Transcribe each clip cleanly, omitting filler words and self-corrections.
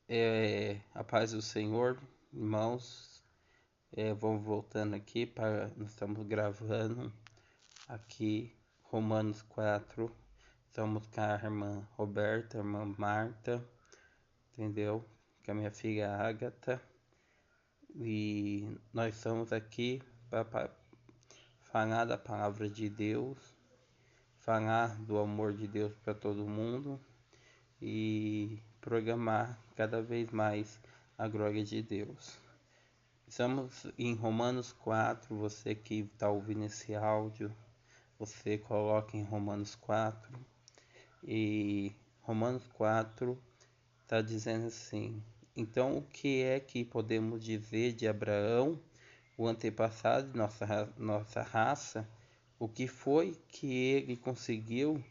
A paz do Senhor, irmãos. Vamos voltando aqui para. Nós estamos gravando aqui Romanos 4. Estamos com a irmã Roberta, a irmã Marta, entendeu? Com a minha filha Ágata. E nós estamos aqui para falar da palavra de Deus, falar do amor de Deus para todo mundo e programar cada vez mais a glória de Deus. Estamos em Romanos 4. Você que está ouvindo esse áudio, você coloca em Romanos 4. E Romanos 4 está dizendo assim: então o que é que podemos dizer de Abraão, o antepassado de nossa raça? O que foi que ele conseguiu?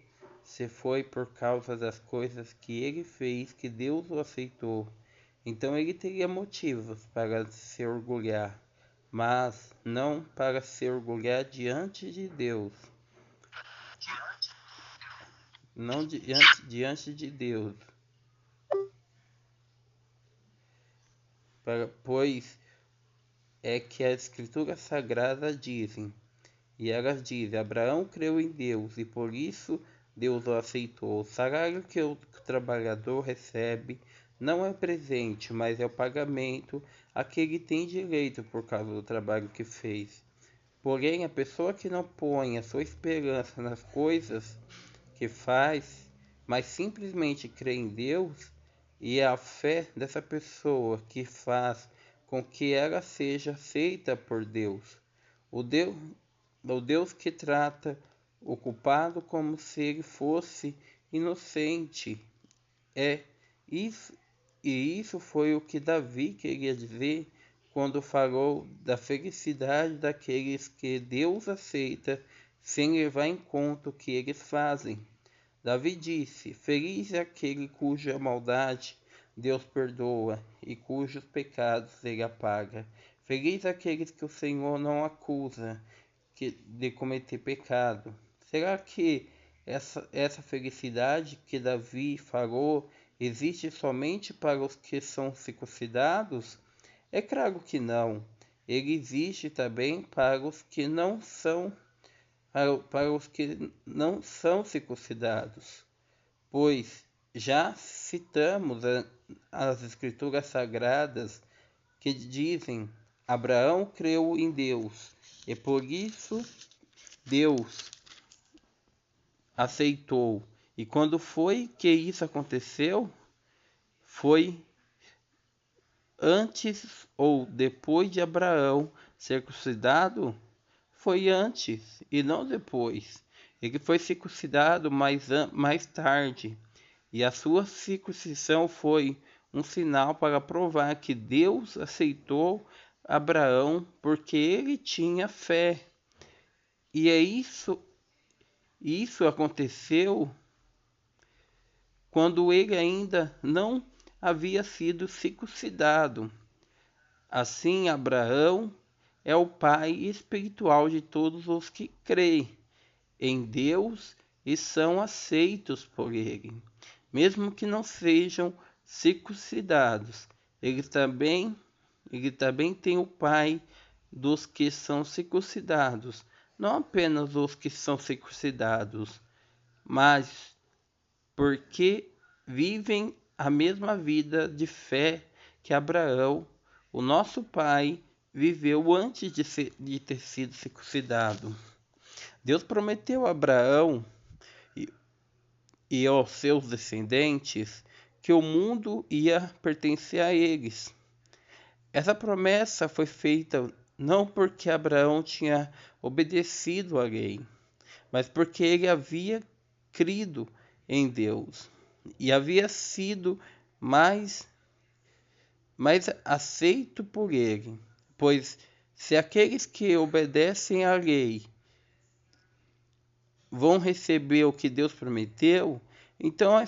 Se foi por causa das coisas que ele fez que Deus o aceitou. Então ele teria motivos para se orgulhar, mas não para se orgulhar diante de Deus. Não diante de Deus. Pois é que as escrituras sagradas dizem, e elas dizem: Abraão creu em Deus e por isso Deus o aceitou. O salário que o trabalhador recebe não é presente, mas é o pagamento a que ele tem direito por causa do trabalho que fez. Porém, a pessoa que não põe a sua esperança nas coisas que faz, mas simplesmente crê em Deus, e é a fé dessa pessoa que faz com que ela seja aceita por Deus. O Deus, o Deus que trata o culpado como se ele fosse inocente. É isso, e isso foi o que Davi queria dizer quando falou da felicidade daqueles que Deus aceita sem levar em conta o que eles fazem. Davi disse: feliz é aquele cuja maldade Deus perdoa e cujos pecados ele apaga. Feliz é aqueles que o Senhor não acusa de cometer pecado. Será que essa felicidade que Davi falou existe somente para os que são circuncidados? É claro que não. Ele existe também para os que não são circuncidados, pois já citamos as escrituras sagradas que dizem: Abraão creu em Deus e por isso Deus aceitou. E quando foi que isso aconteceu? Foi antes ou depois de Abraão ser circuncidado? Foi antes e não depois. Ele foi circuncidado mais tarde, e a sua circuncisão foi um sinal para provar que Deus aceitou Abraão porque ele tinha fé. E isso aconteceu quando ele ainda não havia sido circuncidado. Assim, Abraão é o pai espiritual de todos os que creem em Deus e são aceitos por ele, mesmo que não sejam circuncidados. Ele também tem o pai dos que são circuncidados, não apenas os que são circuncidados, mas porque vivem a mesma vida de fé que Abraão, o nosso pai, viveu antes de ter sido circuncidado. Deus prometeu a Abraão e, e aos seus descendentes que o mundo ia pertencer a eles. Essa promessa foi feita não porque Abraão tinha obedecido à lei, mas porque ele havia crido em Deus e havia sido mais aceito por ele. Pois se aqueles que obedecem à lei vão receber o que Deus prometeu, então a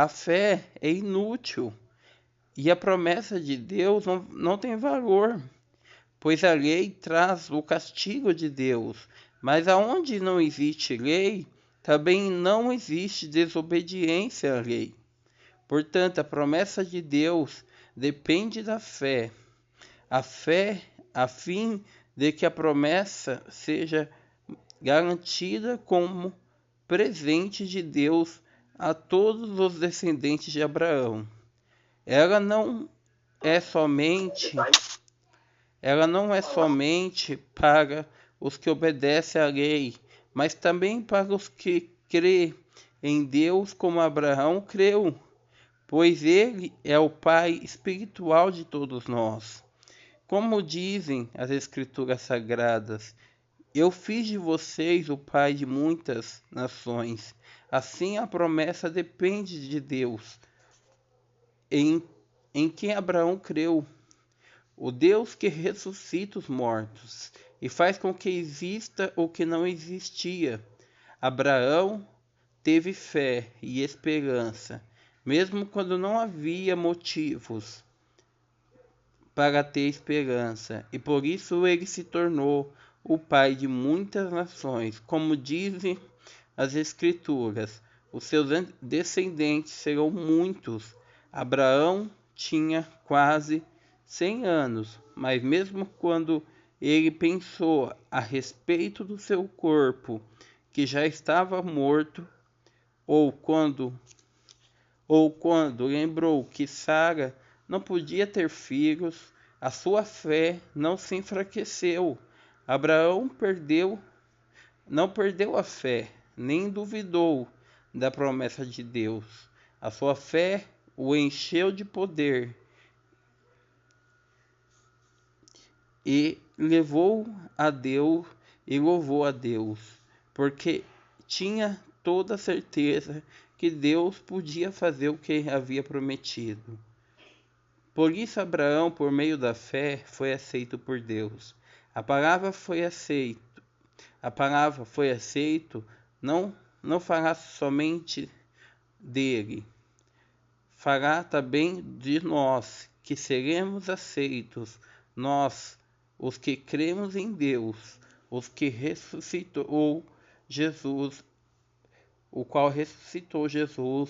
fé é inútil e a promessa de Deus não tem valor, pois a lei traz o castigo de Deus, mas aonde não existe lei, também não existe desobediência à lei. Portanto, a promessa de Deus depende da fé. A fé a fim de que a promessa seja garantida como presente de Deus a todos os descendentes de Abraão. Ela não é somente para os que obedecem à lei, mas também para os que crê em Deus como Abraão creu, pois ele é o Pai espiritual de todos nós. Como dizem as Escrituras Sagradas, eu fiz de vocês o pai de muitas nações. Assim a promessa depende de Deus, em, em quem Abraão creu, o Deus que ressuscita os mortos e faz com que exista o que não existia. Abraão teve fé e esperança, mesmo quando não havia motivos para ter esperança, e por isso ele se tornou o pai de muitas nações. Como dizem as Escrituras, os seus descendentes serão muitos. Abraão tinha quase 100 anos, mas mesmo quando ele pensou a respeito do seu corpo, que já estava morto, ou quando lembrou que Sara não podia ter filhos, a sua fé não se enfraqueceu. Abraão não perdeu a fé, nem duvidou da promessa de Deus. A sua fé o encheu de poder e louvou a Deus, porque tinha toda a certeza que Deus podia fazer o que havia prometido. Por isso Abraão, por meio da fé, foi aceito por Deus. A palavra foi aceito, não fará somente dele, fará também de nós, que seremos aceitos, nós, os que cremos em Deus, os que ressuscitou Jesus, o qual ressuscitou Jesus,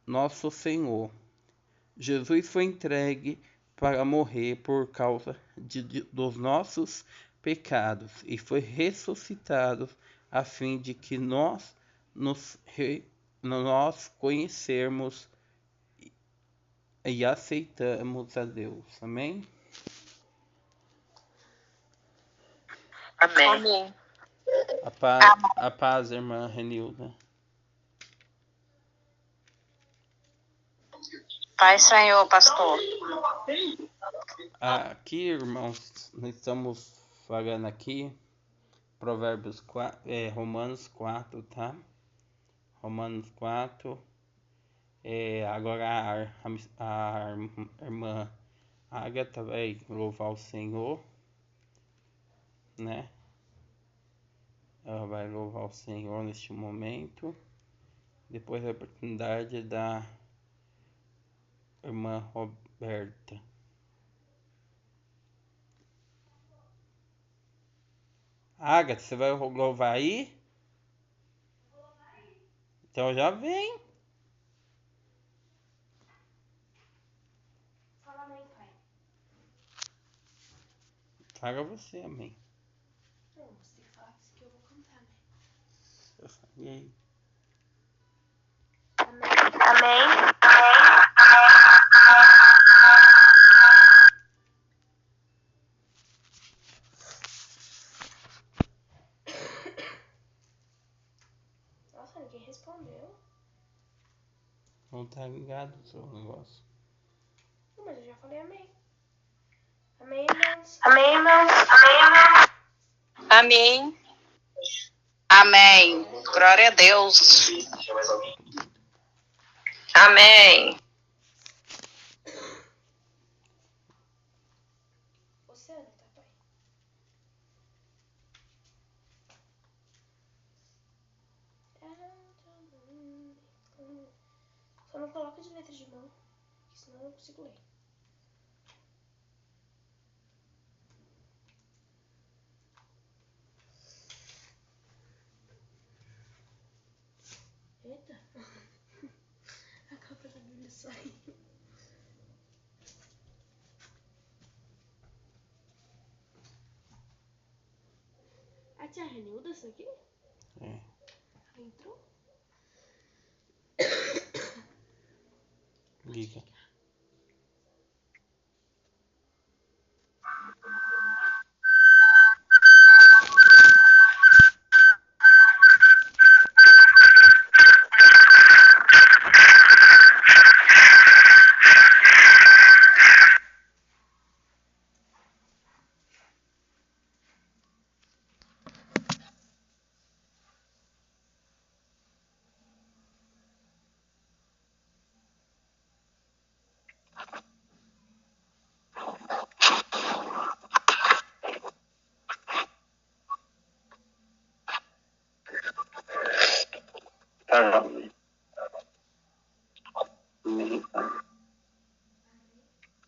nosso Senhor. Jesus foi entregue para morrer por causa dos nossos pecados e foi ressuscitado a fim de que nós conhecermos e aceitamos a Deus. Amém? Amém. A paz, irmã Renilda. Pai Senhor, pastor. Aqui, irmãos, nós estamos falando aqui Provérbios 4, Romanos 4, tá? Romanos 4. Agora a irmã Agatha vai louvar o Senhor, né? Ela vai louvar o Senhor neste momento. Depois a oportunidade da irmã Roberta. Agatha, você vai louvar aí? Então já vem. Fala amém, pai. Fala você, amém. Não, você tem que falar isso que eu vou cantar, né? E aí? Amém. Nossa, ninguém respondeu. Não tá ligado o seu negócio. Não, mas eu já falei amém. Amém, irmãos. Amém, irmãos. Amém. Amém. Glória a Deus. Amém. Você anda, tá, pai? Só não coloca de letra de mão, porque senão eu não consigo ler. Eita. A capa da Bíblia saiu. tia Renilda, isso aqui? É. Entrou? Liga.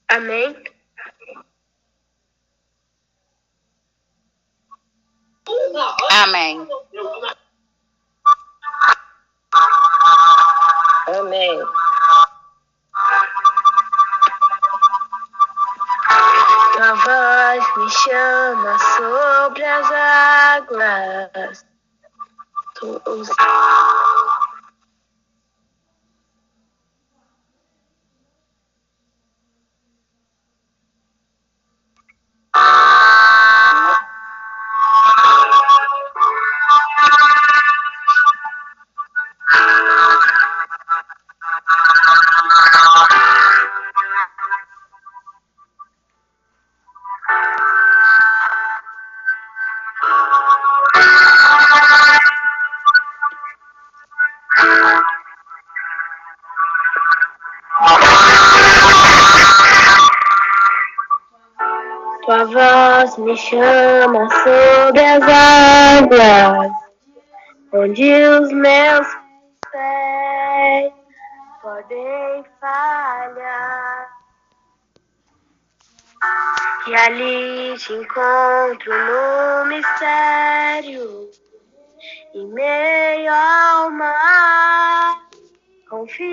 Amém. Amém. Amém. Tua voz me chama sobre as águas. Tua voz me chama sobre as águas, onde os meus pés podem falhar. E ali te encontro no mistério, em meio ao mar, confiarei.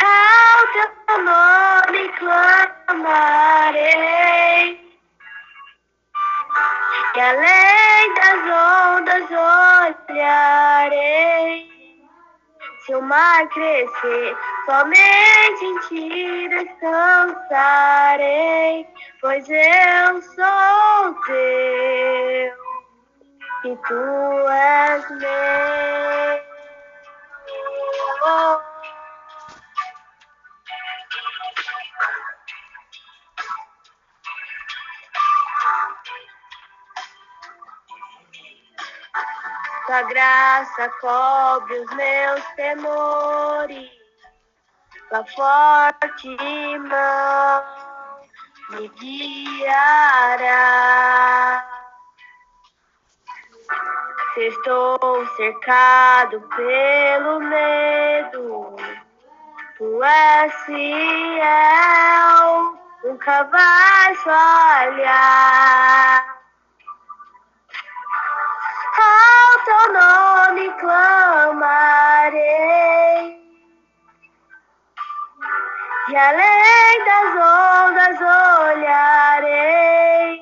Ao teu nome clamarei, e além das ondas olharei. Se o mar crescer, somente em ti descansarei, pois eu sou teu e tu és meu. Tua graça cobre os meus temores, tua forte mão me guiará. Se estou cercado pelo medo, tu és fiel, nunca vais falhar. Ao teu nome clamarei, e além das ondas olharei.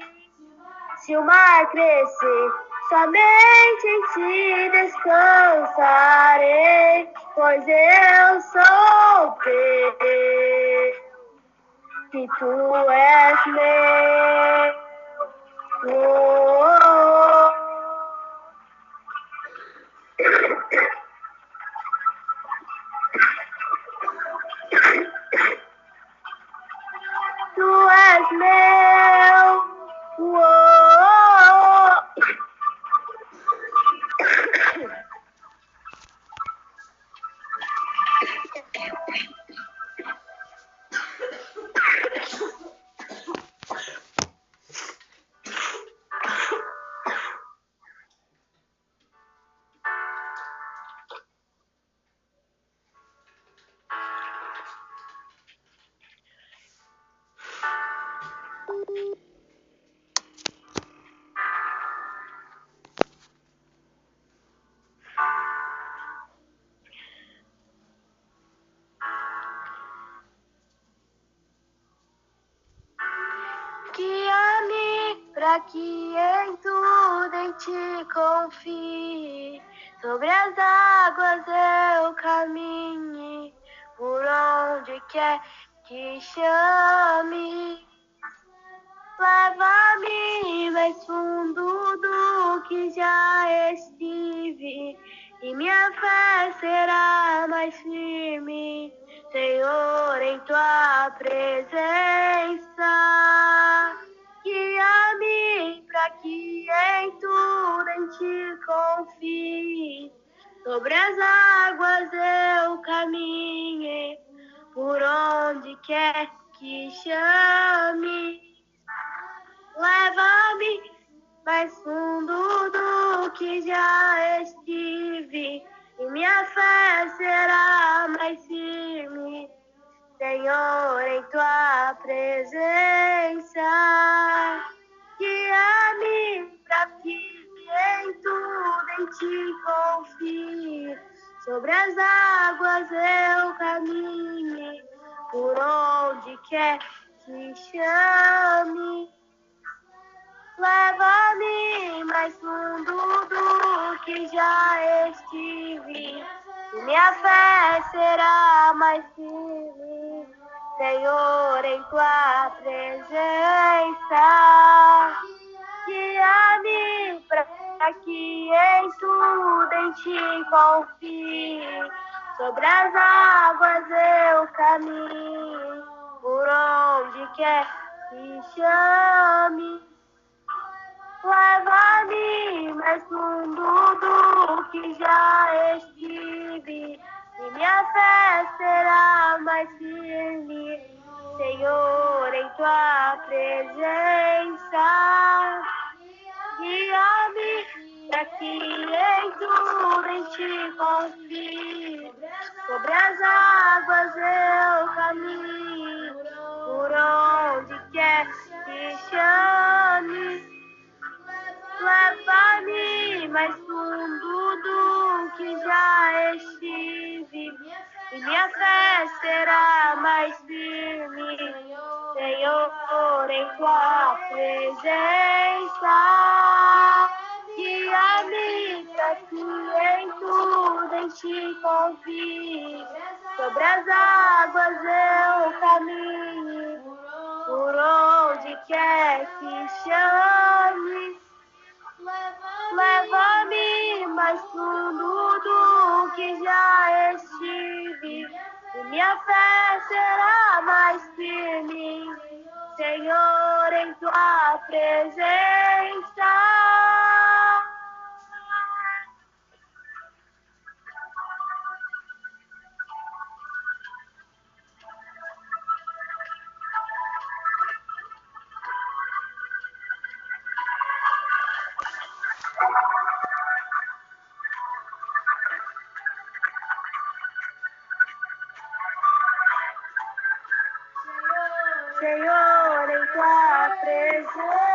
Se o mar crescer, somente em ti descansarei, pois eu sou teu e tu és meu. Tu és meu. que em tudo em ti confie. Sobre as águas eu caminhe, por onde quer que chame. Leva-me mais fundo do que já estive, e minha fé será mais firme, Senhor, em tua presença. Guia-me para que em tudo em ti confie. Sobre as águas eu caminhe, por onde quer que chame. Leva-me mais fundo do que já estive, e minha fé será mais firme, Senhor, em tua presença. Guia-me para que em tudo em ti confie. Sobre as águas eu caminhe, por onde quer que chame. Leva-me mais fundo do que já estive, e minha fé será mais firme, Senhor, em tua presença. Guia-me para que em tudo em ti confie. Sobre as águas eu caminho, por onde quer que chame. Leva-me mais fundo do que já estive, e minha fé será mais firme, Senhor, em tua presença. Guia-me para que em tudo em ti confie. Sobre as águas eu caminho, por onde quer que chame. Leva-me mais fundo do que já estive, e minha fé será mais firme, Senhor, em tua presença. Guia-me para que em tudo em ti confie. Sobre as águas eu caminho, por onde quer que chame. Leva-me mais fundo do que já estive, e minha fé será mais firme, Senhor, em tua presença. Senhor, em tua presença.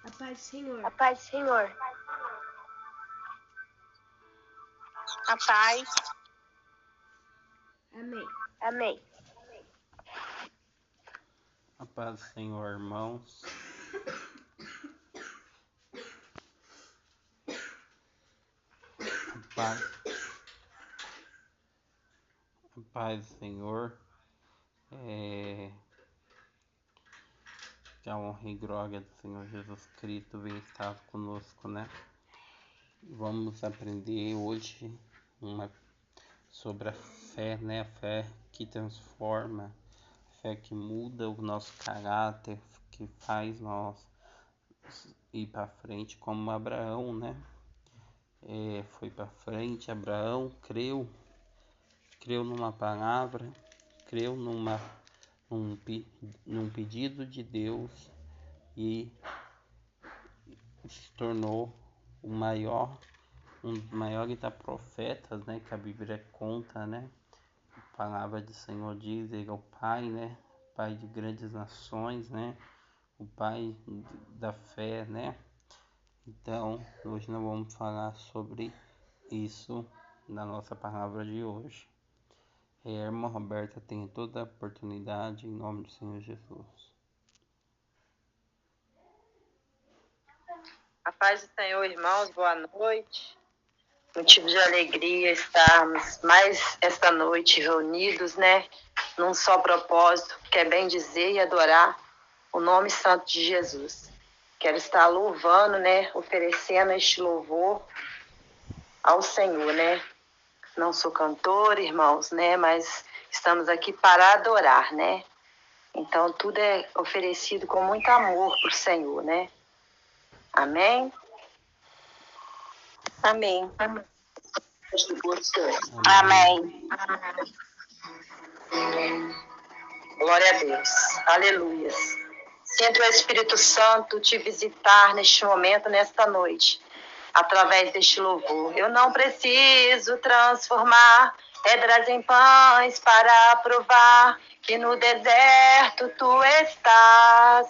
A paz do Senhor. A paz do Senhor. A paz. Amém. Amém. A paz do Senhor, irmãos. A paz do Senhor. Que a honra e glória do Senhor Jesus Cristo venha estar conosco, né? Vamos aprender hoje sobre a fé, né? A fé que transforma, a fé que muda o nosso caráter, que faz nós ir para frente como Abraão, né? foi para frente. Abraão creu numa palavra, creu num pedido de Deus e se tornou um dos maiores da profetas, né, que a Bíblia conta, né? A palavra do Senhor diz, ele é o pai, né? Pai de grandes nações, né? O pai da fé, né? Então, hoje nós vamos falar sobre isso na nossa palavra de hoje. A irmã Roberta tem toda a oportunidade em nome do Senhor Jesus. A paz do Senhor, irmãos, boa noite. Motivo de alegria estarmos mais esta noite reunidos, né? Num só propósito, que é bem dizer e adorar o nome santo de Jesus. Quero estar louvando, né? Oferecendo este louvor ao Senhor, né? Não sou cantora, irmãos, né? Mas estamos aqui para adorar, né? Então, tudo é oferecido com muito amor para o Senhor, né? Amém? Amém. Amém. Glória a Deus. Aleluias. Sinto o Espírito Santo te visitar neste momento, nesta noite, através deste louvor. Eu não preciso transformar pedras em pães para provar que no deserto tu estás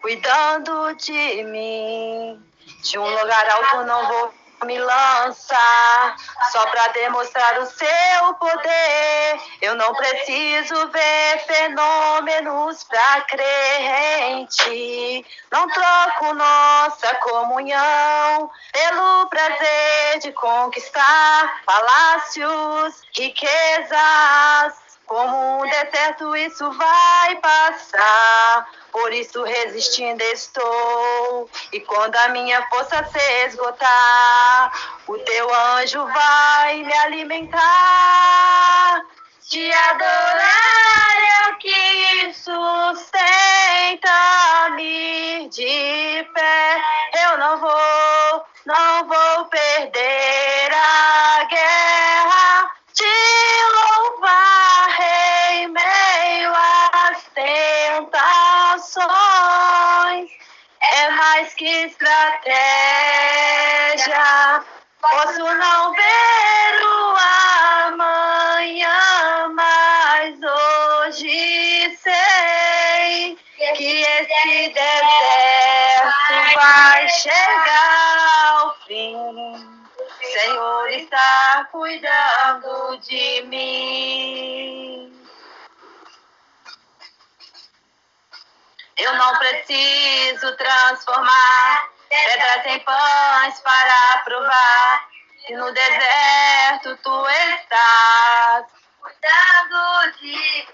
cuidando de mim. De um lugar alto não vou me lançar só para demonstrar o seu poder. Eu não preciso ver fenômenos para crer em ti. Não troco nossa comunhão pelo prazer de conquistar palácios, riquezas. Como um deserto isso vai passar, por isso resistindo estou. E quando a minha força se esgotar, o teu anjo vai me alimentar. Te adorar é o que sustenta-me de pé. Eu não vou perder a guerra. Te louvar em meio às tentações é mais que estratégia. Posso não ver o amanhã, mas hoje sei que esse deserto vai chegar ao fim. Senhor está cuidando de mim. Eu não preciso transformar pedras em pães para provar que no deserto tu estás cuidando de mim.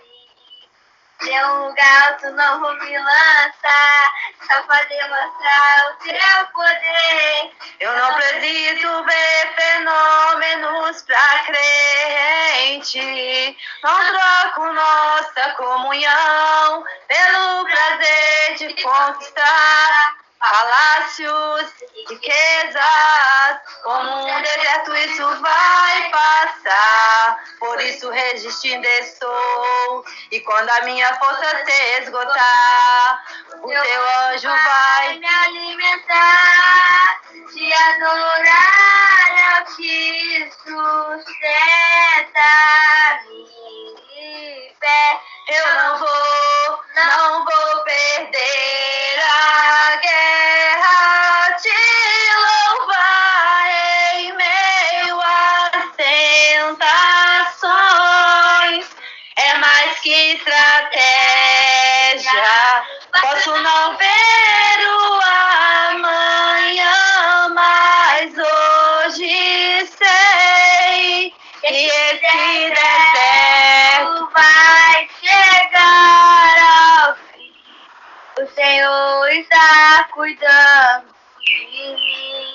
De um lugar alto não vou me lançar só para demonstrar o teu poder. Eu não preciso ver fenômenos para crer em ti. Não troco nossa comunhão pelo prazer de conquistar palácios, riquezas. Como um deserto isso vai passar, por isso resistindo estou. E quando a minha força se esgotar, o teu anjo vai me alimentar. Te adorar é o que sustenta-me de pé. Eu não vou perder a guerra. Te louvar em meio às tentações é mais que estratégia. Posso não ver o amanhã, mas hoje sei que esse deserto vai chegar ao fim. O Senhor está cuidando de mim.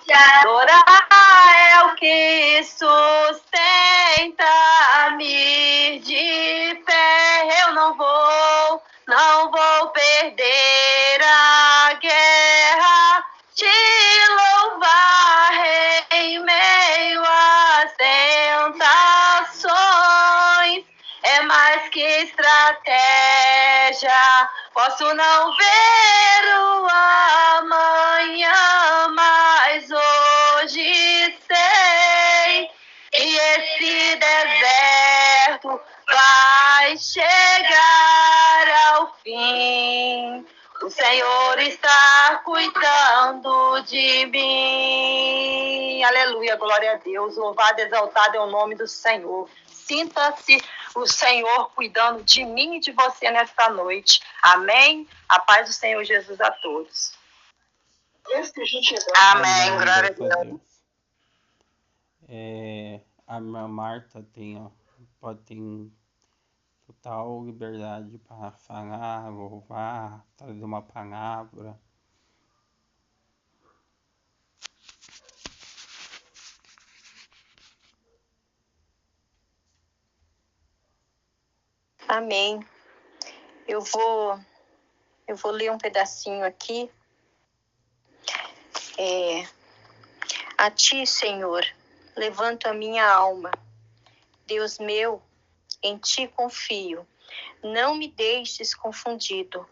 Te adorar é o que sustenta-me de pé. Eu não vou perder a guerra. Te estratégia. Posso não ver o amanhã, mas hoje sei que esse deserto vai chegar ao fim. O Senhor está cuidando de mim. Aleluia, glória a Deus. Louvado e exaltado é o nome do Senhor. Sinta-se o Senhor cuidando de mim e de você nesta noite. Amém? A paz do Senhor Jesus a todos. Amém, glória a Deus. A minha Marta pode ter total liberdade para falar, louvar, trazer uma palavra. Amém. Eu vou ler um pedacinho aqui. A ti, Senhor, levanto a minha alma. Deus meu, em ti confio. Não me deixes confundido,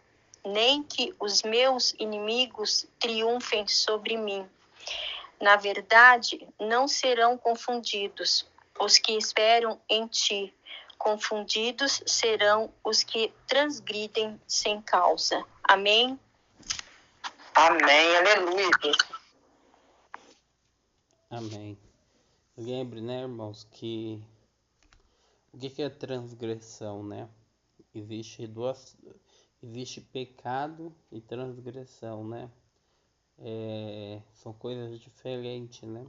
nem que os meus inimigos triunfem sobre mim. Na verdade, não serão confundidos os que esperam em ti. Confundidos serão os que transgridem sem causa. Amém? Amém, aleluia. Amém. Lembre, né, irmãos, que o que é transgressão, né? Existe pecado e transgressão, né? São coisas diferentes, né?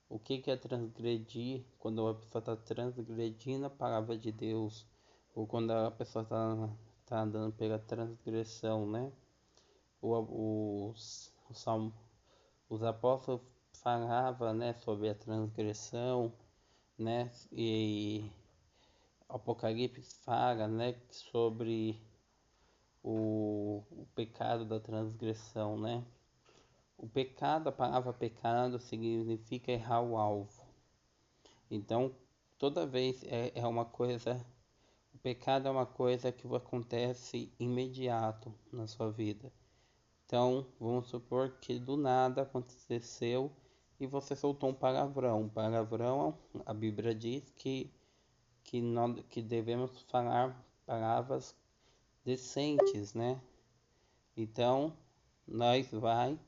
O que é transgredir? Quando a pessoa está transgredindo a palavra de Deus, ou quando a pessoa está andando pela transgressão, né? Os apóstolos falavam, né, sobre a transgressão, né? E Apocalipse fala, né, sobre o pecado da transgressão, né? O pecado, a palavra pecado significa errar o alvo. Então, toda vez é uma coisa, o pecado é uma coisa que acontece imediato na sua vida. Então, vamos supor que do nada aconteceu e você soltou um palavrão. Palavrão, a Bíblia diz que devemos falar palavras decentes, né? Então, nós vai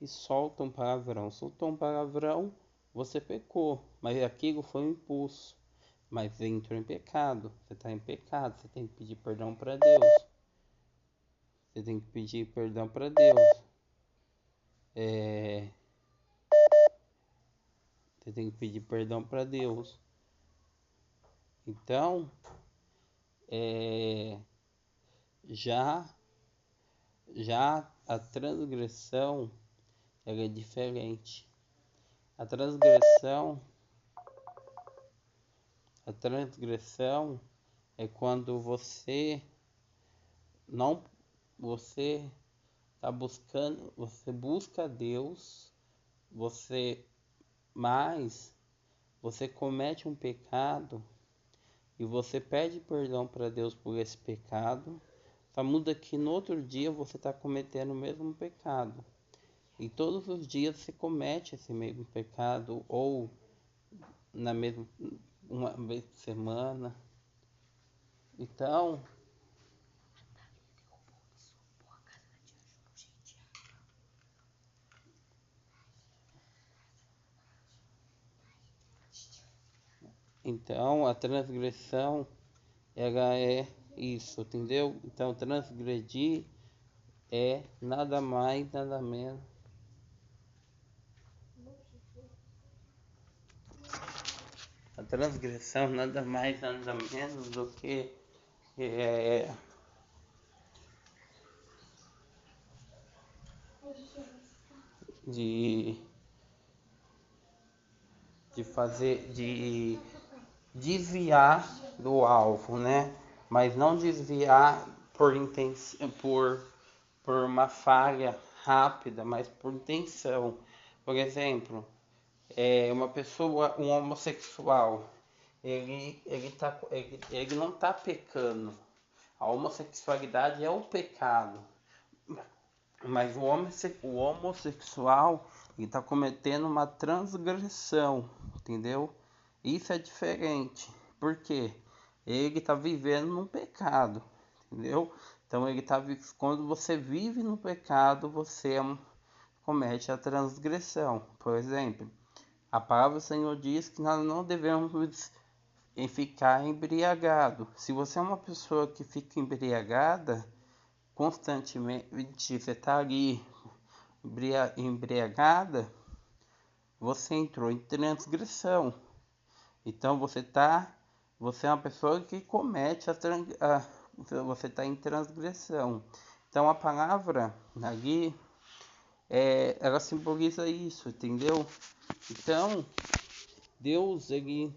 e solta um palavrão. Soltou um palavrão, você pecou, mas aquilo foi um impulso. Mas entrou em pecado, você está em pecado, você tem que pedir perdão para Deus. Você tem que pedir perdão para Deus. Você tem que pedir perdão para Deus. Então, já a transgressão, ela é diferente. A transgressão é quando você está buscando, você busca Deus, mas você comete um pecado e você pede perdão para Deus por esse pecado. Só muda que no outro dia você está cometendo o mesmo pecado. E todos os dias você comete esse mesmo pecado, ou uma vez por semana. Então, a transgressão, ela é isso, entendeu? Então, transgredir é nada mais, nada menos. A transgressão nada mais, nada menos do que de desviar do alvo, né? Mas não desviar por uma falha rápida, mas por intenção. Por exemplo, um homossexual, ele não está pecando. A homossexualidade é o pecado. Mas o homossexual está cometendo uma transgressão, entendeu? Isso é diferente. Por quê? Ele está vivendo num pecado, entendeu? Então quando você vive no pecado, você comete a transgressão. Por exemplo, a palavra do Senhor diz que nós não devemos ficar embriagado. Se você é uma pessoa que fica embriagada constantemente, você está ali embriagada, você entrou em transgressão. Então você é uma pessoa que comete você está em transgressão. Então a palavra ali ela simboliza isso, entendeu? Então Deus ele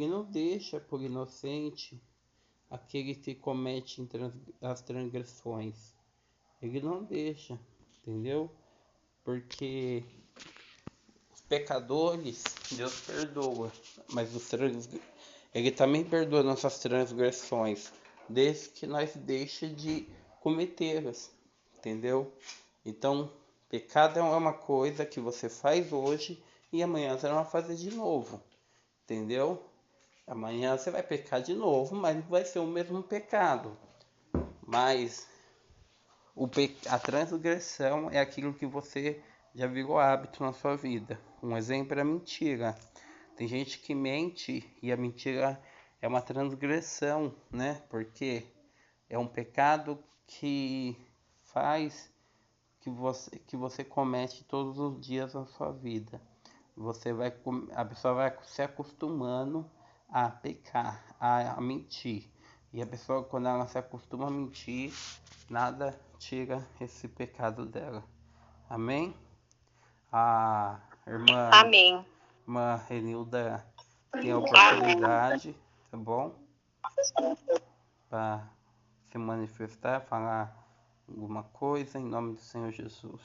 não deixa por inocente aquele que comete as transgressões. Ele não deixa, entendeu? Porque os pecadores, Deus perdoa, mas Ele também perdoa nossas transgressões, desde que nós deixe de cometê-las, entendeu? Então, pecado é uma coisa que você faz hoje e amanhã você não vai fazer de novo, entendeu? Amanhã você vai pecar de novo, mas não vai ser o mesmo pecado. Mas a transgressão é aquilo que você já virou hábito na sua vida. Um exemplo é a mentira. Tem gente que mente e a mentira é uma transgressão, né? Porque é um pecado que faz que você comete todos os dias na sua vida. A pessoa vai se acostumando a pecar, a mentir. E a pessoa, quando ela se acostuma a mentir, nada tira esse pecado dela. Amém? A Amém. irmã Renilda tem a oportunidade, tá bom? Para se manifestar, falar alguma coisa em nome do Senhor Jesus.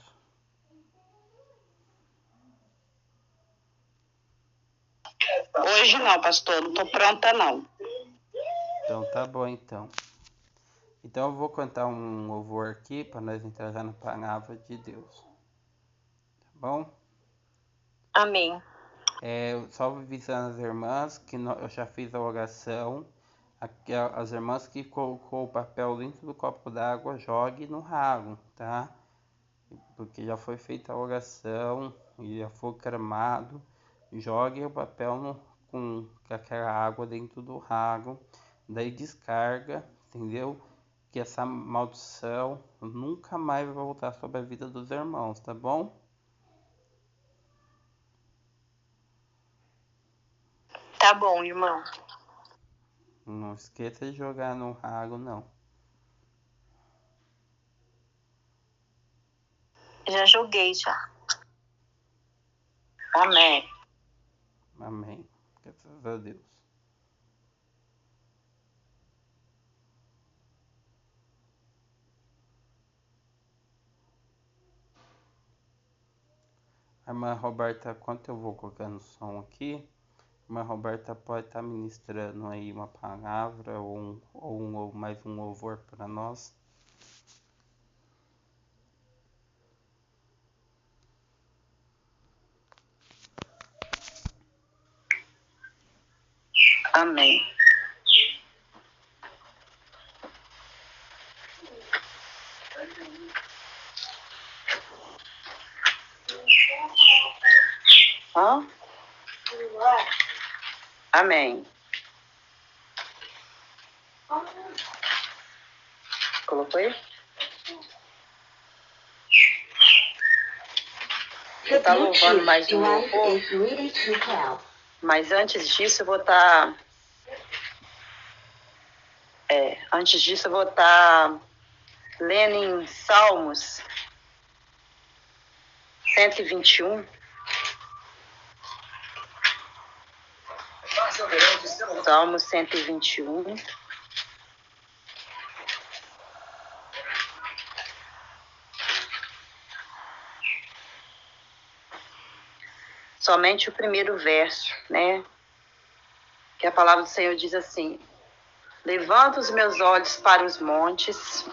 Hoje não, pastor, não estou pronta não. Então tá bom então. Então eu vou cantar um louvor aqui para nós entrar já na palavra de Deus. Tá bom? Amém. Só avisando as irmãs que eu já fiz a oração. As irmãs que colocou o papel dentro do copo d'água, jogue no ralo, tá? Porque já foi feita a oração e já foi cramado. Jogue o papel com aquela água dentro do ralo. Daí descarga, entendeu? Que essa maldição nunca mais vai voltar sobre a vida dos irmãos, tá bom? Tá bom, irmão. Não esqueça de jogar no ralo, não. Já joguei, já. Amém. Amém. Graças a Deus. A irmã Roberta, enquanto eu vou colocando o som aqui, a irmã Roberta pode estar ministrando aí uma palavra ou mais um louvor para nós. Amém. Hã? Amém. Colocou aí? Vou estar louvando mais um louvor. Mas antes disso eu vou estar... antes disso eu vou estar lendo em Salmos 121. Salmos 121. Somente o primeiro verso, né? que a palavra do Senhor diz assim: levanto os meus olhos para os montes.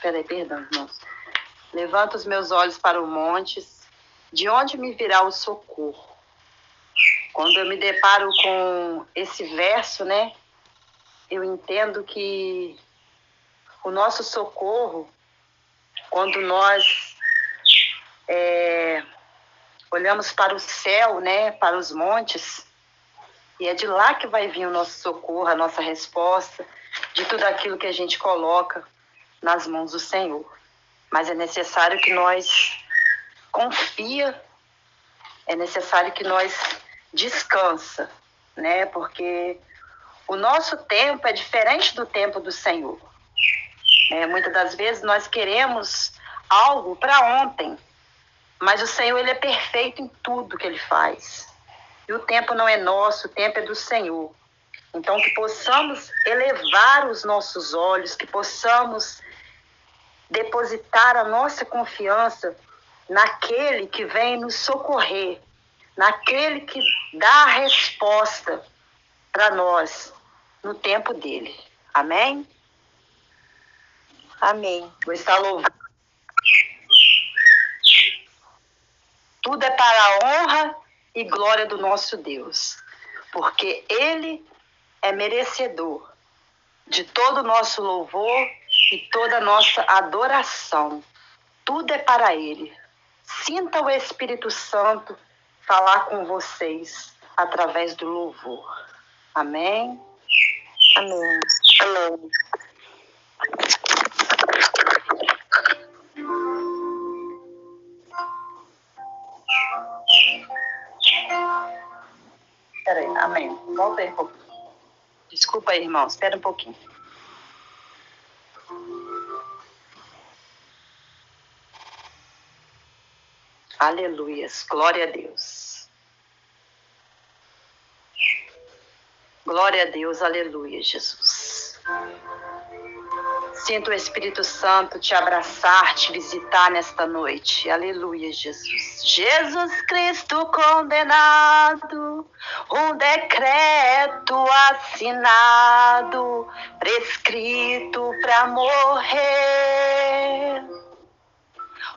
Perdão, irmãos. Levanto os meus olhos para os montes, de onde me virá o socorro? Quando eu me deparo com esse verso, né, eu entendo que o nosso socorro, quando nós olhamos para o céu, né, para os montes, e é de lá que vai vir o nosso socorro, a nossa resposta, de tudo aquilo que a gente coloca nas mãos do Senhor. Mas é necessário que nós confia, é necessário que nós descansa, né? Porque o nosso tempo é diferente do tempo do Senhor. Muitas das vezes nós queremos algo para ontem, mas o Senhor, ele é perfeito em tudo que ele faz. E o tempo não é nosso, o tempo é do Senhor. Então, que possamos elevar os nossos olhos, que possamos depositar a nossa confiança naquele que vem nos socorrer, naquele que dá a resposta para nós no tempo dele. Amém? Amém. Vou estar louvando. Tudo é para a honra e glória do nosso Deus, porque ele é merecedor de todo o nosso louvor e toda a nossa adoração. Tudo é para ele. Sinta o Espírito Santo falar com vocês através do louvor. Amém? Amém. Amém. Espera aí, amém. Volta aí um pouquinho. Desculpa aí, irmão, espera um pouquinho. Aleluias, glória a Deus. Glória a Deus, aleluia, Jesus. Sinto o Espírito Santo te abraçar, te visitar nesta noite. Aleluia, Jesus. Jesus Cristo condenado, um decreto assinado, prescrito para morrer.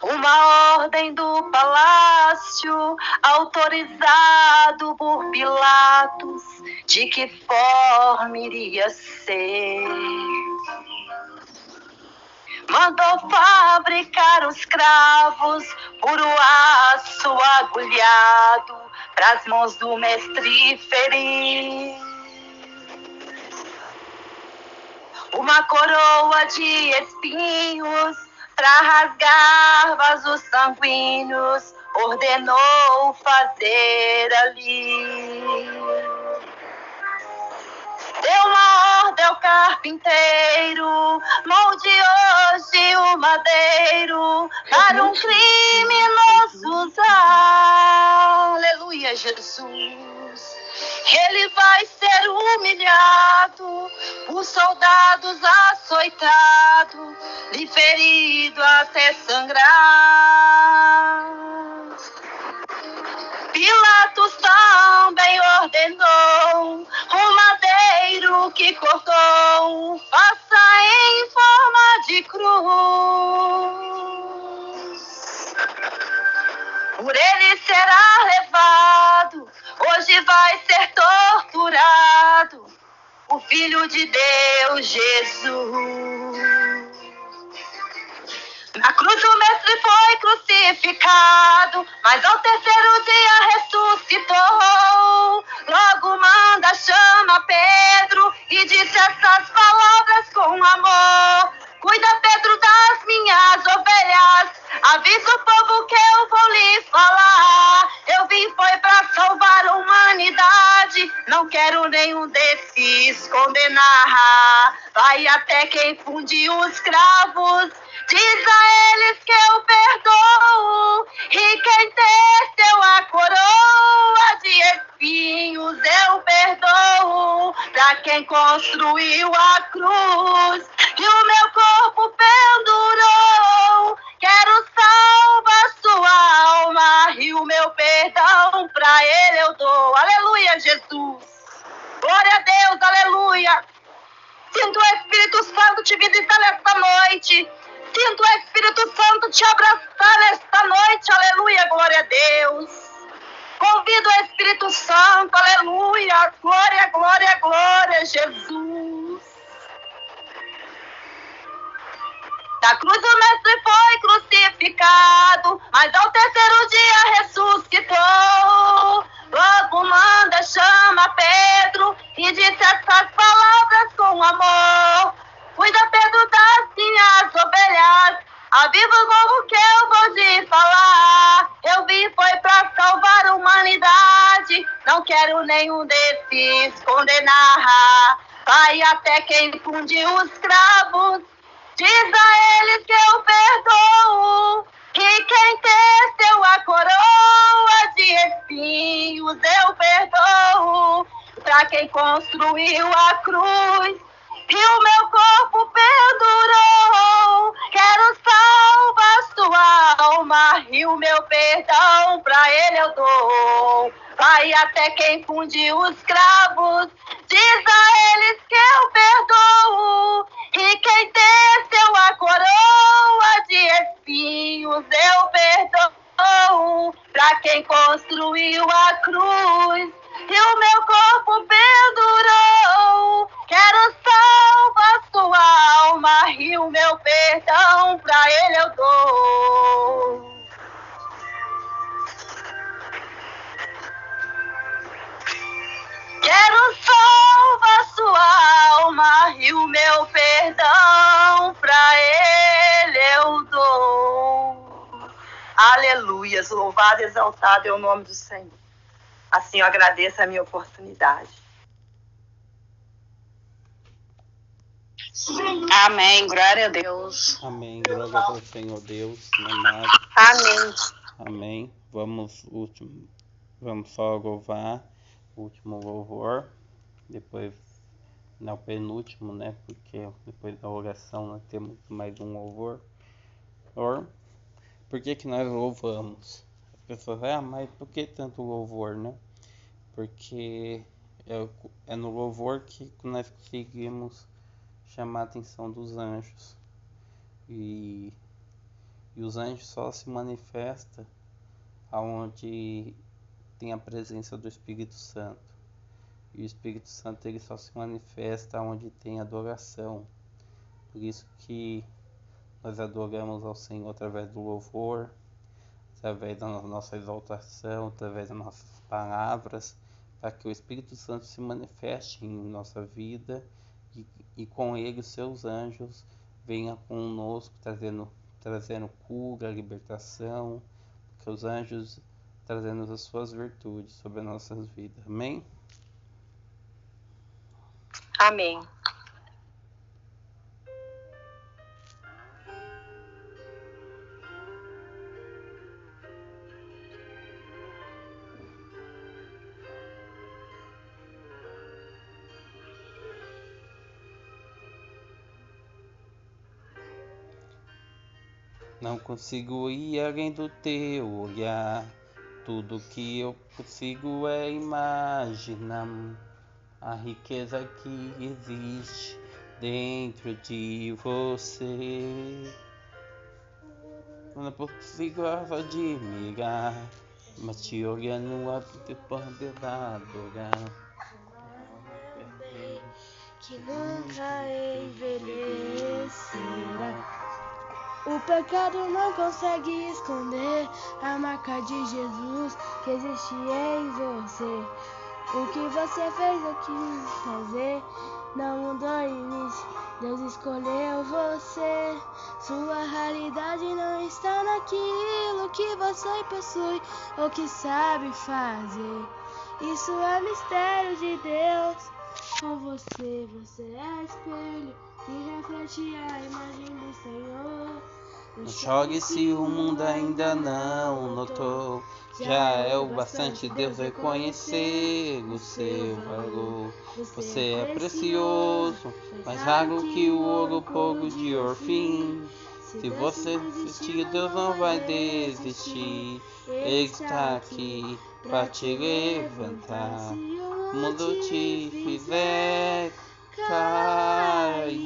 Uma ordem do palácio, autorizado por Pilatos, de que forma iria ser. Mandou fabricar os cravos, puro aço agulhado, pras mãos do mestre ferir. Uma coroa de espinhos, pra rasgar vasos sanguíneos, ordenou fazer ali. Deu uma ordem ao carpinteiro, molde hoje o madeiro, para um criminoso usar. Aleluia, Jesus. Ele vai ser humilhado, por soldados açoitado, lhe ferido até sangrar. Pilatos também ordenou o madeiro que cortou, faça em forma de cruz. Por ele será levado, hoje vai ser torturado, o Filho de Deus, Jesus. Na cruz o mestre foi crucificado, mas ao terceiro dia ressuscitou. Logo manda, chama Pedro e disse essas palavras com amor. Cuida, Pedro, das minhas ovelhas, avisa o povo que eu vou lhe falar. Eu vim foi para salvar a humanidade, não quero nenhum desses condenar. Vai até quem funde os cravos, diz a eles que eu perdoo, e quem teceu a coroa de espinhos eu perdoo, pra quem construiu a cruz e o meu corpo pendurou. Quero salvar sua alma e o meu perdão pra pra Ele eu dou. Aleluia, Jesus. Glória a Deus, aleluia. Sinto o Espírito Santo te visitar nesta noite. Sinto o Espírito Santo te abraçar nesta noite. Aleluia, glória a Deus. Convido o Espírito Santo, aleluia. Glória, glória, glória, Jesus. Da cruz o Mestre foi crucificado, mas ao terceiro dia ressuscitou. Logo manda, chama Pedro e disse essas palavras com amor. Cuida, Pedro, das minhas ovelhas, aviva o novo que eu vou te falar. Eu vim foi pra salvar a humanidade, não quero nenhum desses condenar. Vai até quem funde os cravos, diz a eles que eu perdoo, que quem teceu a coroa de espinhos eu perdoo. Pra quem construiu a cruz e o meu corpo pendurou, quero salvar sua alma e o meu perdão pra Ele eu dou. Vai até quem fundiu os cravos, diz a eles que eu perdoo, e quem teceu a coroa de espinhos eu perdoo. Pra quem construiu a cruz e o meu corpo pendurou, quero salvar sua alma e o meu perdão pra Ele eu dou. Quero salvar sua alma e o meu perdão pra Ele eu dou. Aleluias, louvado e exaltado é o nome do Senhor. Assim eu agradeço a minha oportunidade. Amém, glória a Deus. Amém, glória ao Senhor Deus, amado. Amém. Amém. Vamos só louvar o último louvor, depois, não, penúltimo, né? Porque depois da oração nós temos mais um louvor. Por que nós louvamos? As pessoas falam, mas por que tanto louvor, né? Porque é no louvor que nós conseguimos chamar a atenção dos anjos. E os anjos só se manifestam aonde tem a presença do Espírito Santo. E o Espírito Santo ele só se manifesta onde tem adoração. Por isso que nós adoramos ao Senhor através do louvor, através da nossa exaltação, através das nossas palavras, para que o Espírito Santo se manifeste em nossa vida e com ele os seus anjos venham conosco trazendo cura, libertação, porque os anjos trazendo as suas virtudes sobre as nossas vidas. Amém? Amém. Não consigo ir além do teu olhar, tudo que eu consigo é imaginar a riqueza que existe dentro de você. Eu não consigo admirar, mas te olhando a te poder adorar. Que nunca envelhecerá. O pecado não consegue esconder a marca de Jesus que existe em você. O que você fez, eu quis fazer, não mudou o início, Deus escolheu você. Sua realidade não está naquilo que você possui ou que sabe fazer. Isso é mistério de Deus. Com você, você é espelho que reflete a imagem do Senhor. Não chore se o mundo ainda não notou, já é o bastante Deus reconhecer o seu valor. Você é precioso, mais raro que o ouro puro de Orfim. Se você desistir, Deus não vai desistir. Ele está aqui para te levantar. O mundo te fizer cair.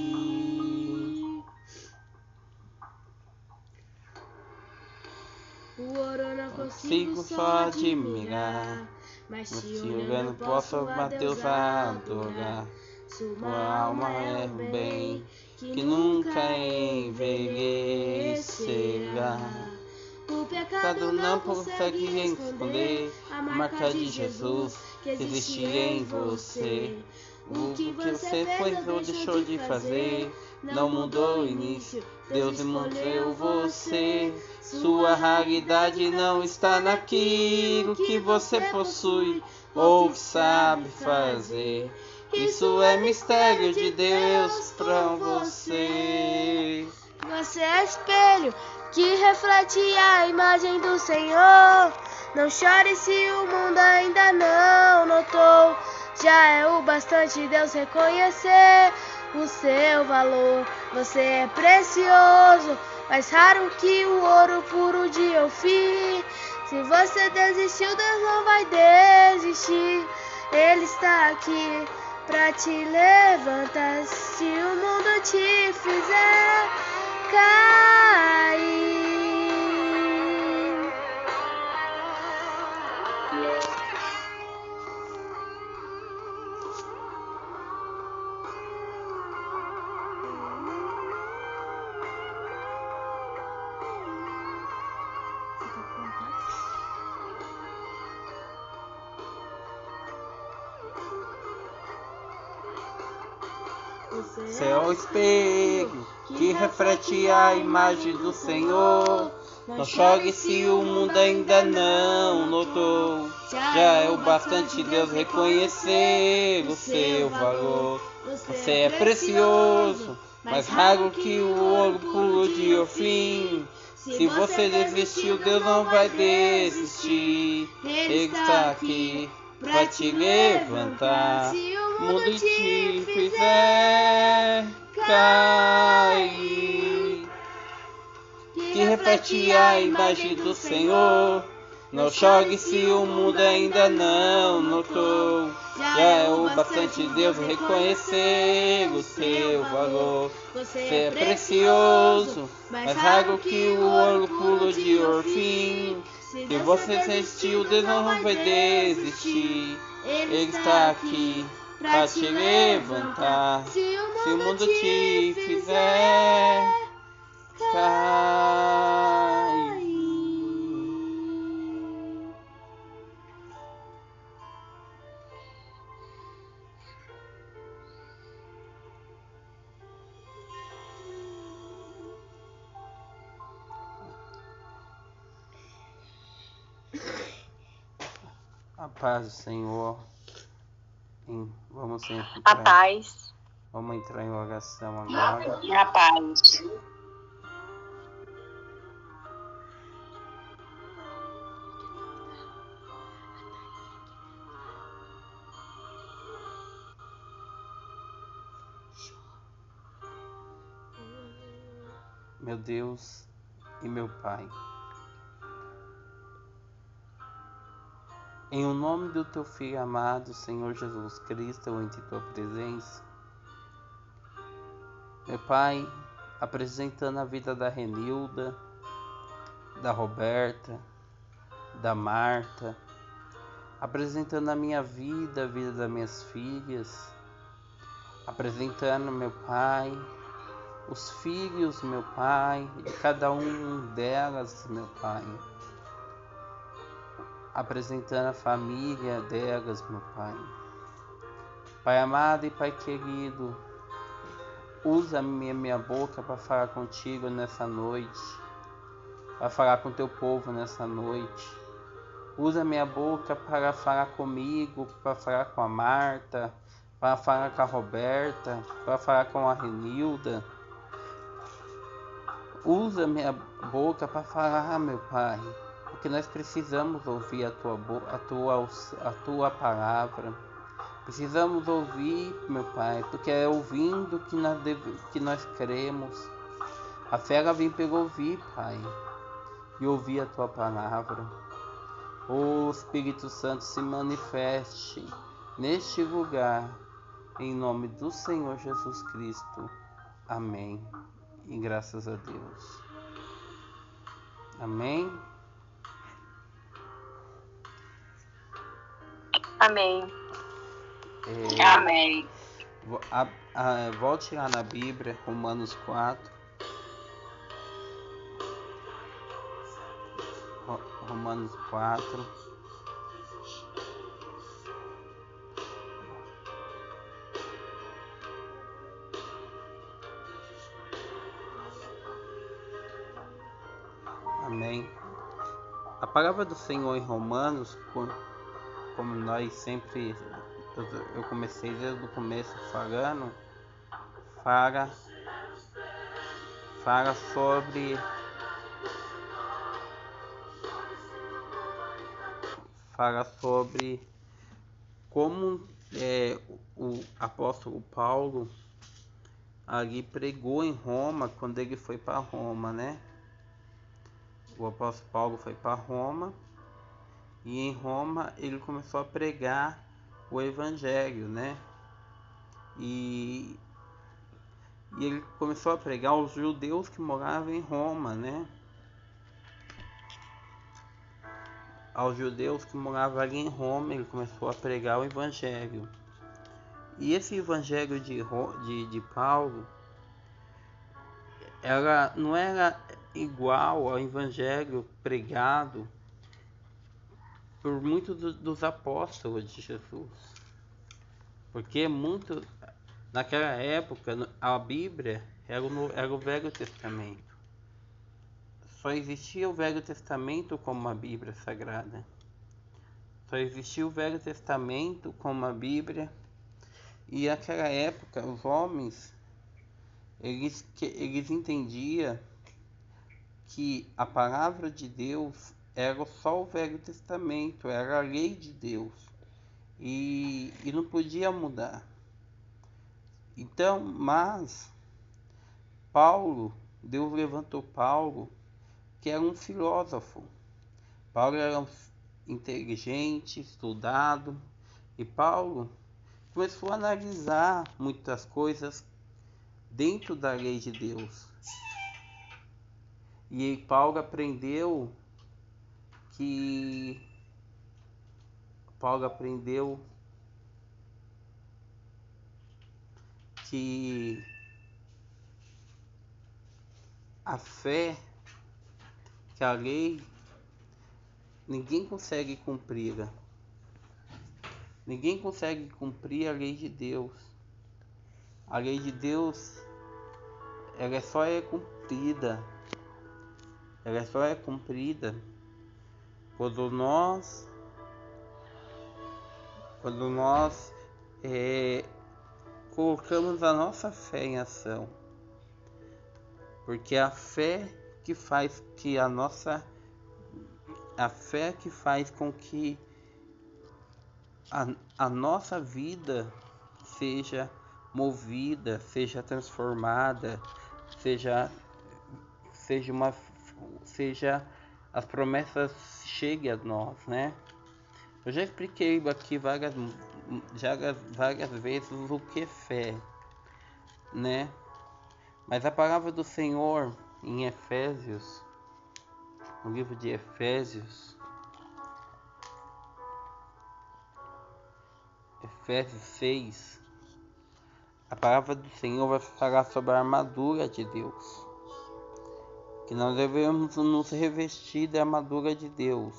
O ouro não consigo só admirar, mas te olhando posso a Deus adorar. Sua alma é um bem que nunca envelhecerá. O pecado não consegue esconder a marca de Jesus que existe em você. O que você fez ou deixou de fazer não mudou o início, Deus escolheu você. Sua realidade não está naquilo que você possui ou que sabe fazer. Isso é mistério de Deus pra você. Você é espelho que reflete a imagem do Senhor. Não chore se o mundo ainda não notou. Já é o bastante Deus reconhecer o seu valor. Você é precioso, mais raro que o ouro puro de Ofir. Se você desistiu, Deus não vai desistir. Ele está aqui pra te levantar. Se o mundo te fizer cair. Você é o espelho que reflete a imagem do Senhor. Não chore se o mundo ainda não notou. Já é o bastante Deus reconhecer o seu valor. Você é precioso, mais raro que o ouro puro de Ofir. Se você desistiu, Deus não vai desistir. Ele está aqui pra te levantar. O mundo te fizer cair, que reflete a imagem do Senhor. Não chore se o mundo ainda não notou. Já é o bastante Deus reconhecer o seu valor. Você é precioso, mais raro que o ouro puro de Ofir. Se você desistiu, Deus não vai desistir. Ele está aqui pra te levantar. Se o mundo te fizer cair. A paz do Senhor. Vamos A entrar, paz. vamos entrar em oração agora. A paz. Meu Deus e meu Pai, em o nome do teu Filho amado, Senhor Jesus Cristo, eu entro em tua presença. Meu Pai, apresentando a vida da Renilda, da Roberta, da Marta, apresentando a minha vida, a vida das minhas filhas, apresentando, meu Pai, os filhos, meu Pai, de cada um delas, meu Pai, apresentando a família delas, meu Pai. Pai amado e Pai querido, usa a minha boca para falar contigo nessa noite, para falar com teu povo nessa noite. Usa a minha boca para falar comigo, para falar com a Marta, para falar com a Roberta, para falar com a Renilda. Usa a minha boca para falar, meu Pai, porque nós precisamos ouvir a tua palavra. Precisamos ouvir, meu Pai, porque é ouvindo que nós cremos. A fé ela vem pelo ouvir, Pai, e ouvir a Tua palavra. O Espírito Santo se manifeste neste lugar, em nome do Senhor Jesus Cristo. Amém. E graças a Deus. Amém. Amém. Amém. Volte lá na Bíblia, Romanos 4. Romanos 4. Amém. A palavra do Senhor em Romanos, como nós sempre, eu comecei desde o começo falando, fala sobre como o apóstolo Paulo ali pregou em Roma quando ele foi para Roma, né? O apóstolo Paulo foi para Roma e em Roma ele começou a pregar o evangelho, né? E ele começou a pregar aos judeus que moravam em Roma, né? Aos judeus que moravam ali em Roma, ele começou a pregar o evangelho. E esse evangelho de Paulo, ela não era igual ao evangelho pregado por muitos dos apóstolos de Jesus. Porque naquela época, a Bíblia era o Velho Testamento. Só existia o Velho Testamento como a Bíblia Sagrada. Só existia o Velho Testamento como a Bíblia. E naquela época, os homens, eles entendiam que a palavra de Deus era só o Velho Testamento, era a lei de Deus. E não podia mudar. Então, mas Deus levantou Paulo, que era um filósofo. Paulo era um inteligente, estudado, e Paulo começou a analisar muitas coisas dentro da lei de Deus. E Paulo aprendeu que a fé, que a lei, ninguém consegue cumpri-la. Ninguém consegue cumprir a lei de Deus. A lei de Deus, ela só é cumprida. Ela só é cumprida quando nós colocamos a nossa fé em ação. Porque a fé que faz com que a nossa vida seja movida, seja transformada, seja as promessas cheguem a nós, né? Eu já expliquei aqui várias vezes o que é fé, né? Mas a palavra do Senhor em Efésios, no livro de Efésios 6, a palavra do Senhor vai falar sobre a armadura de Deus, que nós devemos nos revestir da armadura de Deus.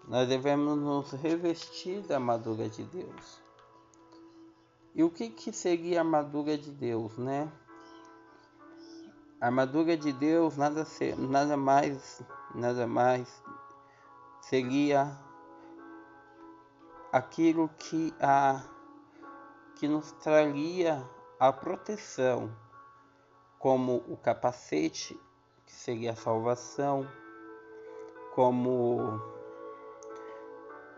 Nós devemos nos revestir da armadura de Deus. E o que seria a armadura de Deus, né? A armadura de Deus nada mais seria aquilo que nos traria a proteção, como o capacete, que seria a salvação, como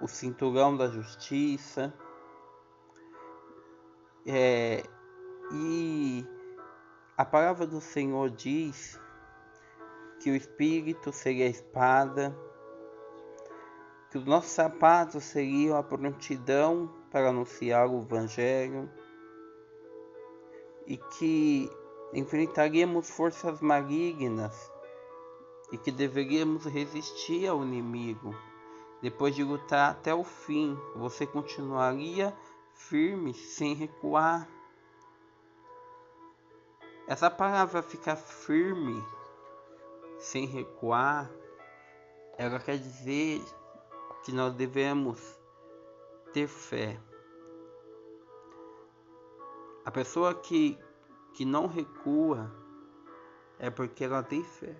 o cinturão da justiça, E a palavra do Senhor diz que o Espírito seria a espada, que os nossos sapatos seriam a prontidão para anunciar o Evangelho e que enfrentaríamos forças malignas e que deveríamos resistir ao inimigo. Depois de lutar até o fim, você continuaria firme, sem recuar. Essa palavra ficar firme, sem recuar, ela quer dizer que nós devemos ter fé. A pessoa que não recua é porque ela tem fé.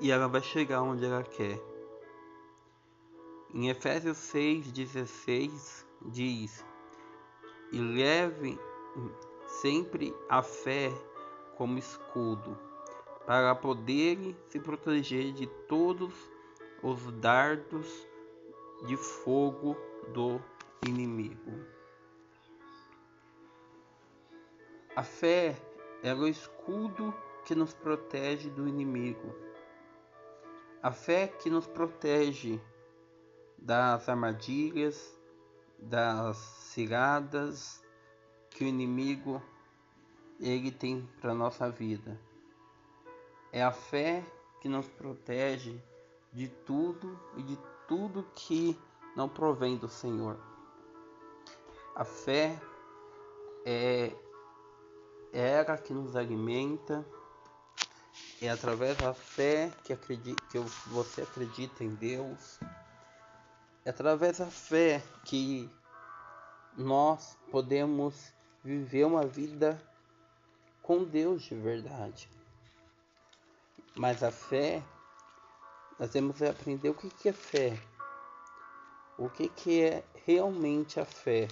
E ela vai chegar onde ela quer. Em Efésios 6,16 diz: e leve sempre a fé como escudo, para poderem se proteger de todos os dardos de fogo do inimigo. A fé é o escudo que nos protege do inimigo. A fé que nos protege das armadilhas, das ciladas que o inimigo ele tem para a nossa vida. É a fé que nos protege de tudo e de tudo que não provém do Senhor. A fé é ela que nos alimenta. É através da fé que você acredita em Deus. É através da fé que nós podemos viver uma vida com Deus de verdade. Mas a fé, nós temos que aprender o que é fé. O que é realmente a fé,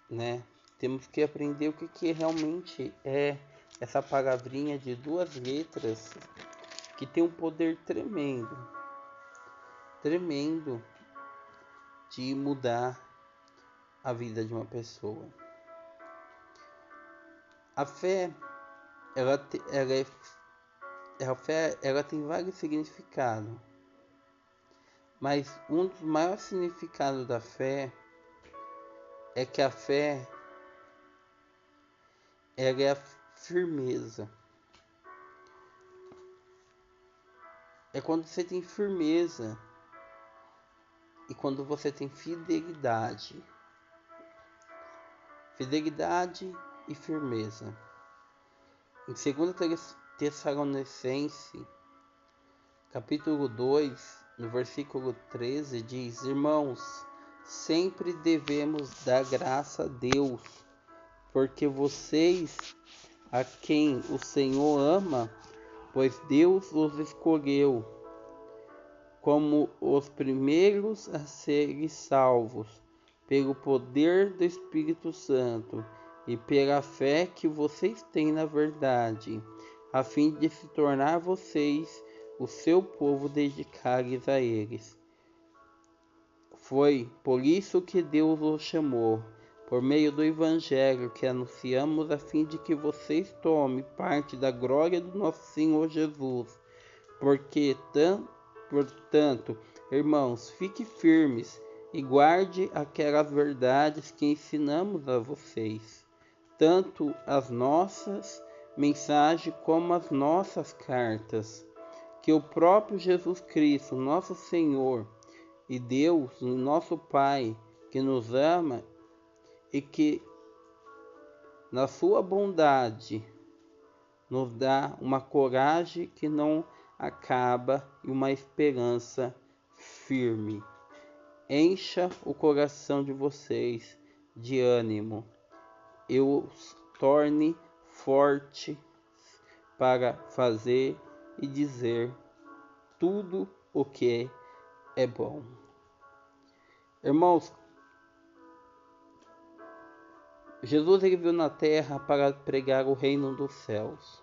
né? Temos que aprender o que realmente é essa palavrinha de 2 letras que tem um poder tremendo de mudar a vida de uma pessoa. A fé, ela tem vários significados, mas um dos maiores significados da fé é que a fé ela é a firmeza. É quando você tem firmeza e quando você tem fidelidade. Fidelidade e firmeza. Em 2 Tessalonicenses, capítulo 2, no versículo 13, diz: irmãos, sempre devemos dar graça a Deus, porque vocês, a quem o Senhor ama, pois Deus os escolheu como os primeiros a serem salvos, pelo poder do Espírito Santo e pela fé que vocês têm na verdade, a fim de se tornar vocês o seu povo dedicados a eles. Foi por isso que Deus os chamou, por meio do Evangelho que anunciamos, a fim de que vocês tomem parte da glória do nosso Senhor Jesus. Portanto, irmãos, fiquem firmes e guarde aquelas verdades que ensinamos a vocês, tanto as nossas mensagens como as nossas cartas. Que o próprio Jesus Cristo, nosso Senhor, e Deus, nosso Pai, que nos ama e que na sua bondade nos dá uma coragem que não acaba e uma esperança firme. Encha o coração de vocês de ânimo e os torne forte para fazer e dizer tudo o que é bom. Irmãos, Jesus ele veio na terra para pregar o reino dos céus.